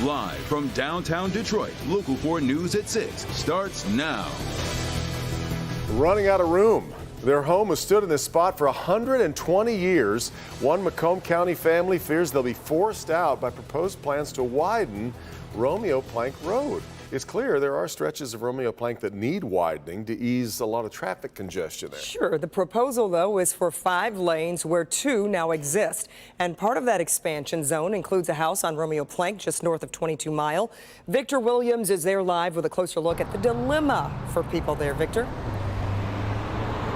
Live from downtown Detroit, Local 4 News at 6 starts now. Running out of room. Their home has stood in this spot for 120 years. One Macomb County family fears they'll be forced out by proposed plans to widen Romeo Plank Road. It's clear there are stretches of Romeo Plank that need widening to ease a lot of traffic congestion there. Sure. The proposal, though, is for 5 lanes where 2 now exist. And part of that expansion zone includes a house on Romeo Plank just north of 22 Mile. Victor Williams is there live with a closer look at the dilemma for people there. Victor?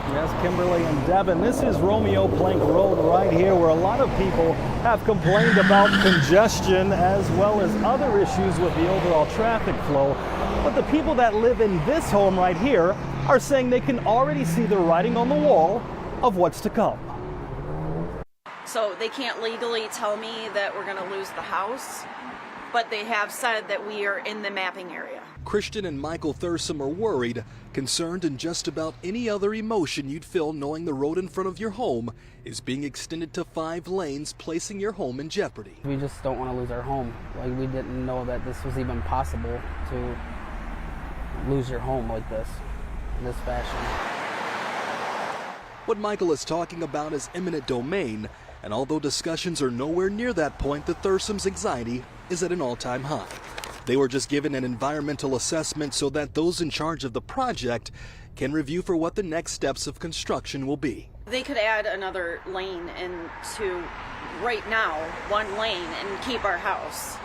Yes, Kimberly and Devin, this is Romeo Plank Road right here where a lot of people have complained about congestion as well as other issues with the overall traffic flow. But the people that live in this home right here are saying they can already see the writing on the wall of what's to come. So they can't legally tell me that we're going to lose the house, but they have said that we are in the mapping area. Christian and Michael Thursum are worried, concerned, and just about any other emotion you'd feel knowing the road in front of your home is being extended to 5 lanes, placing your home in jeopardy. We just don't want to lose our home. Like, we didn't know that this was even possible to lose your home like this, in this fashion. What Michael is talking about is eminent domain, and although discussions are nowhere near that point, the Thursum's anxiety is at an all-time high. They were just given an environmental assessment so that those in charge of the project can review for what the next steps of construction will be. They could add another lane into, right now, 1 lane and keep our house.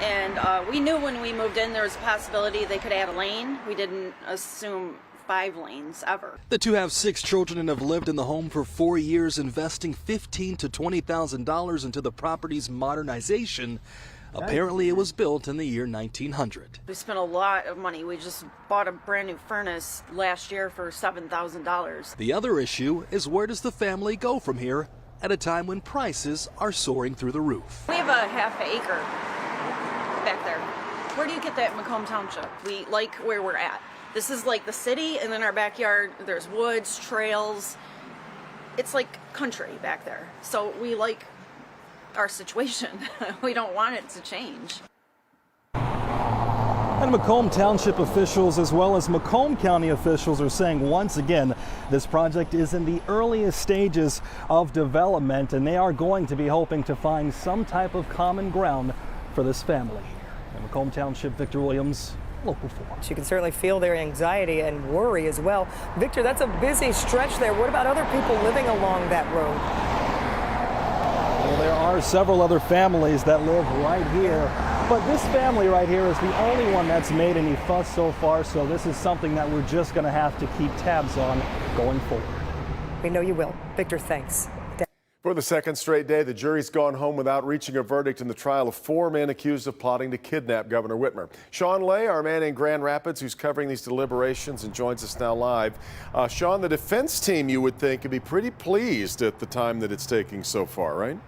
And we knew when we moved in there was a possibility they could add a lane. We didn't assume 5 lanes ever. The two have 6 children and have lived in the home for 4 years, investing $15,000 to $20,000 into the property's modernization. Apparently, it was built in the year 1900. We spent a lot of money. We just bought a brand new furnace last year for $7,000. The other issue is, where does the family go from here at a time when prices are soaring through the roof? We have a half acre back there. Where do you get that in Macomb Township? We like where we're at. This is like the city, and then our backyard, there's woods, trails. It's like country back there. So we like our situation. We don't want it to change. And Macomb Township officials as well as Macomb County officials are saying once again this project is in the earliest stages of development, and they are going to be hoping to find some type of common ground for this family. In Macomb Township, Victor Williams, Local 4. You can certainly feel their anxiety and worry as well. Victor, that's a busy stretch there. What about other people living along that road? Well, there are several other families that live right here, but this family right here is the only one that's made any fuss so far, so this is something that we're just going to have to keep tabs on going forward. We know you will. Victor, thanks. For the second straight day, the jury's gone home without reaching a verdict in the trial of 4 men accused of plotting to kidnap Governor Whitmer. Sean Lay, our man in Grand Rapids, who's covering these deliberations and joins us now live. Sean, the defense team, you would think, could be pretty pleased at the time that it's taking so far, right?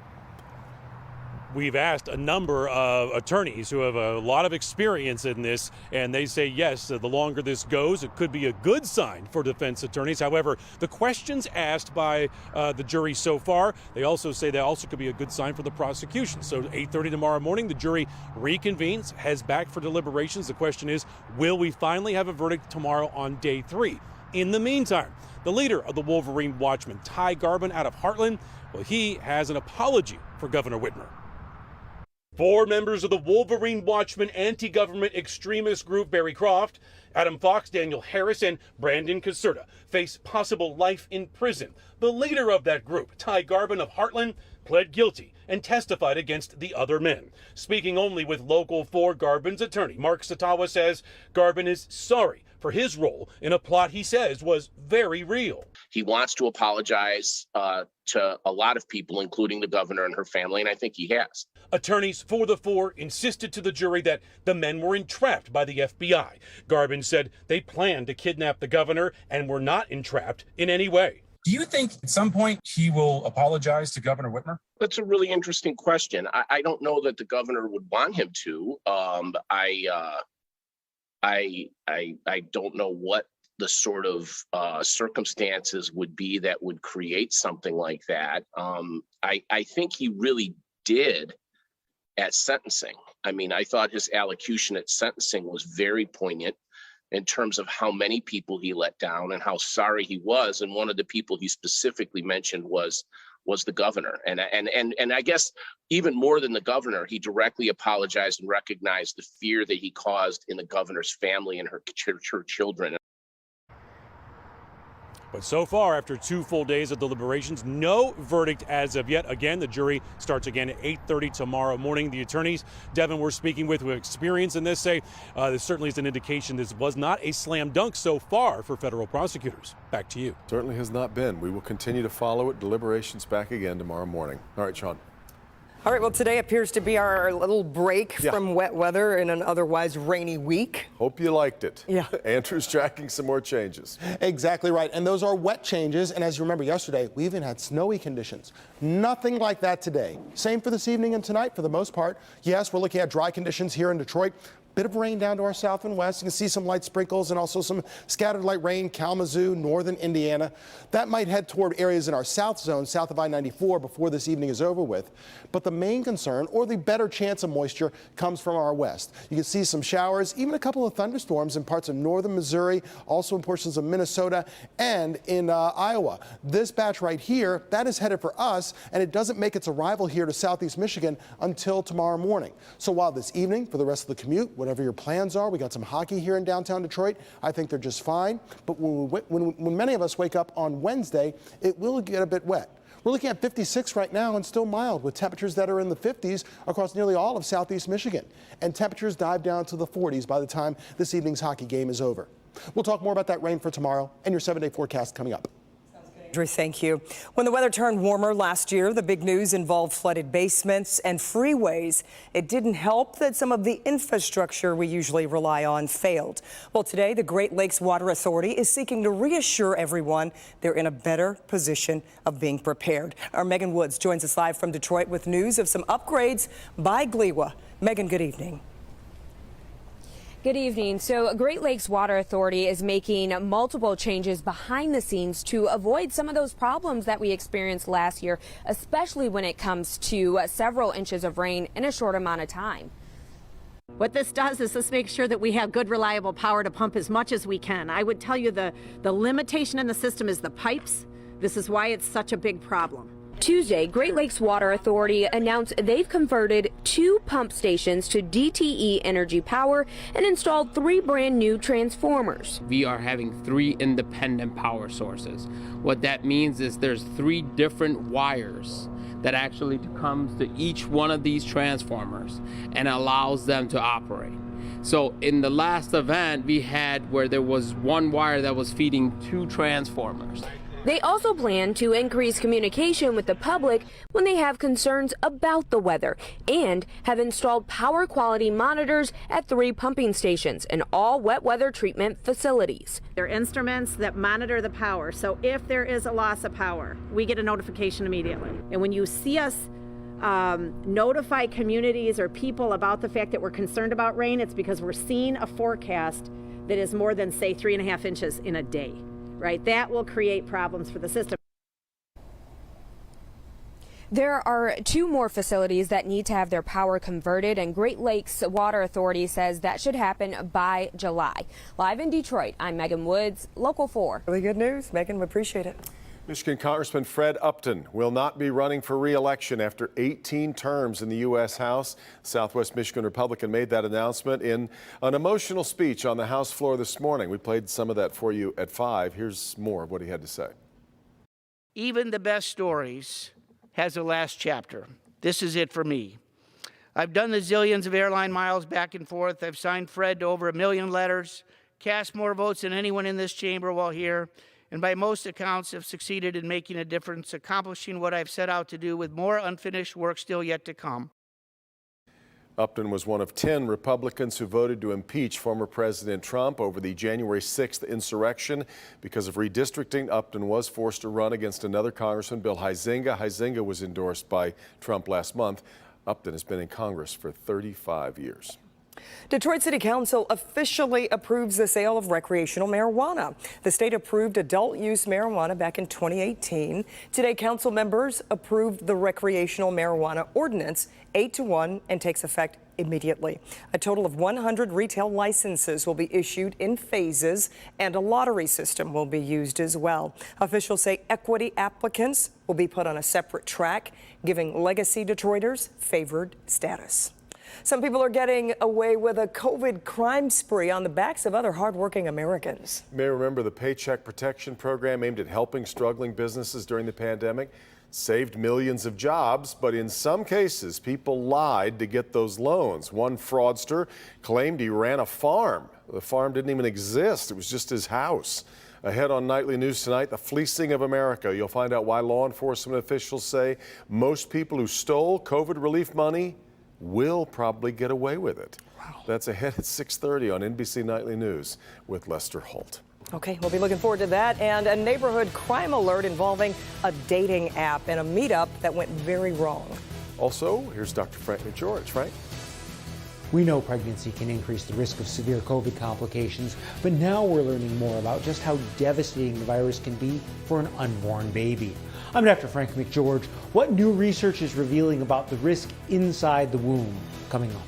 We've asked a number of attorneys who have a lot of experience in this, and they say, yes, the longer this goes, it could be a good sign for defense attorneys. However, the questions asked by the jury so far, they also say that also could be a good sign for the prosecution. So 8:30 tomorrow morning, the jury reconvenes, heads back for deliberations. The question is, will we finally have a verdict tomorrow on day 3? In the meantime, the leader of the Wolverine Watchmen, Ty Garbin out of Heartland, well, he has an apology for Governor Whitmer. 4 members of the Wolverine Watchmen anti-government extremist group Barry Croft, Adam Fox, Daniel Harris, and Brandon Caserta face possible life in prison. The leader of that group, Ty Garbin of Heartland, pled guilty and testified against the other men. Speaking only with Local 4, Garbin's attorney, Mark Satawa, says Garbin is sorry for his role in a plot he says was very real. He wants to apologize to a lot of people, including the governor and her family, and I think he has. Attorneys for the 4 insisted to the jury that the men were entrapped by the FBI. Garbin said they planned to kidnap the governor and were not entrapped in any way. Do you think at some point he will apologize to Governor Whitmer? That's a really interesting question. I don't know that the governor would want him to. I don't know what the sort of circumstances would be that would create something like that. I think he really did at sentencing. I mean, I thought his allocution at sentencing was very poignant in terms of how many people he let down and how sorry he was. And one of the people he specifically mentioned was the governor. And I guess even more than the governor, he directly apologized and recognized the fear that he caused in the governor's family and her children. But so far, after 2 full days of deliberations, no verdict as of yet. Again, the jury starts again at 8:30 tomorrow morning. The attorneys, Devin, we're speaking with experience in this, say this certainly is an indication this was not a slam dunk so far for federal prosecutors. Back to you. Certainly has not been. We will continue to follow it. Deliberations back again tomorrow morning. All right, Sean. All right, well, today appears to be our little break from wet weather in an otherwise rainy week. Hope you liked it. Yeah. Andrew's tracking some more changes. Exactly right. And those are wet changes. And as you remember yesterday, we even had snowy conditions. Nothing like that today. Same for this evening and tonight for the most part. Yes, we're looking at dry conditions here in Detroit. Bit of rain down to our south and west. You can see some light sprinkles and also some scattered light rain, Kalamazoo, northern Indiana. That might head toward areas in our south zone, south of I-94, before this evening is over with. But the main concern, or the better chance of moisture, comes from our west. You can see some showers, even a couple of thunderstorms in parts of northern Missouri, also in portions of Minnesota and in Iowa. This batch right here, that is headed for us, and it doesn't make its arrival here to southeast Michigan until tomorrow morning. So while this evening, for the rest of the commute, whatever your plans are, we got some hockey here in downtown Detroit. I think they're just fine. But when many of us wake up on Wednesday, it will get a bit wet. We're looking at 56 right now and still mild with temperatures that are in the 50s across nearly all of southeast Michigan. And temperatures dive down to the 40s by the time this evening's hockey game is over. We'll talk more about that rain for tomorrow and your 7-day forecast coming up. Andrew, thank you. When the weather turned warmer last year, the big news involved flooded basements and freeways. It didn't help that some of the infrastructure we usually rely on failed. Well, today, the Great Lakes Water Authority is seeking to reassure everyone they're in a better position of being prepared. Our Megan Woods joins us live from Detroit with news of some upgrades by GLWA. Megan, good evening. Good evening. So Great Lakes Water Authority is making multiple changes behind the scenes to avoid some of those problems that we experienced last year, especially when it comes to several inches of rain in a short amount of time. What this does is this makes sure that we have good, reliable power to pump as much as we can. I would tell you the limitation in the system is the pipes. This is why it's such a big problem. Tuesday, Great Lakes Water Authority announced they've converted 2 pump stations to DTE Energy Power and installed 3 brand new transformers. We are having 3 independent power sources. What that means is there's 3 different wires that actually comes to each one of these transformers and allows them to operate. So in the last event we had where there was 1 wire that was feeding 2 transformers. They also plan to increase communication with the public when they have concerns about the weather and have installed power quality monitors at 3 pumping stations and all wet weather treatment facilities. They're instruments that monitor the power. So if there is a loss of power, we get a notification immediately. And when you see us notify communities or people about the fact that we're concerned about rain, it's because we're seeing a forecast that is more than, say, 3.5 inches in a day. Right, that will create problems for the system. There are 2 more facilities that need to have their power converted, and Great Lakes Water Authority says that should happen by July. Live in Detroit, I'm Megan Woods, Local 4. Really good news, Megan. We appreciate it. Michigan Congressman Fred Upton will not be running for re-election after 18 terms in the U.S. House. Southwest Michigan Republican made that announcement in an emotional speech on the House floor this morning. We played some of that for you at 5. Here's more of what he had to say. Even the best stories has a last chapter. This is it for me. I've done the zillions of airline miles back and forth. I've signed Fred to over 1 million letters, cast more votes than anyone in this chamber while here, and by most accounts have succeeded in making a difference, accomplishing what I've set out to do with more unfinished work still yet to come. Upton was one of 10 Republicans who voted to impeach former President Trump over the January 6th insurrection. Because of redistricting, Upton was forced to run against another Congressman, Bill Huizenga. Huizenga was endorsed by Trump last month. Upton has been in Congress for 35 years. Detroit City Council officially approves the sale of recreational marijuana. The state approved adult use marijuana back in 2018. Today, council members approved the recreational marijuana ordinance 8-1 and takes effect immediately. A total of 100 retail licenses will be issued in phases, and a lottery system will be used as well. Officials say equity applicants will be put on a separate track, giving legacy Detroiters favored status. Some people are getting away with a COVID crime spree on the backs of other hardworking Americans. You may remember the Paycheck Protection Program aimed at helping struggling businesses during the pandemic. Saved millions of jobs, but in some cases, people lied to get those loans. One fraudster claimed he ran a farm. The farm didn't even exist. It was just his house. Ahead on Nightly News tonight, the fleecing of America. You'll find out why law enforcement officials say most people who stole COVID relief money will probably get away with it. Wow. That's ahead at 6:30 on NBC Nightly News with Lester Holt. Okay, we'll be looking forward to that. And a neighborhood crime alert involving a dating app and a meetup that went very wrong. Also, here's Dr. Frank McGeorge. Frank? We know pregnancy can increase the risk of severe COVID complications, but now we're learning more about just how devastating the virus can be for an unborn baby. I'm Dr. Frank McGeorge. What new research is revealing about the risk inside the womb? Coming up.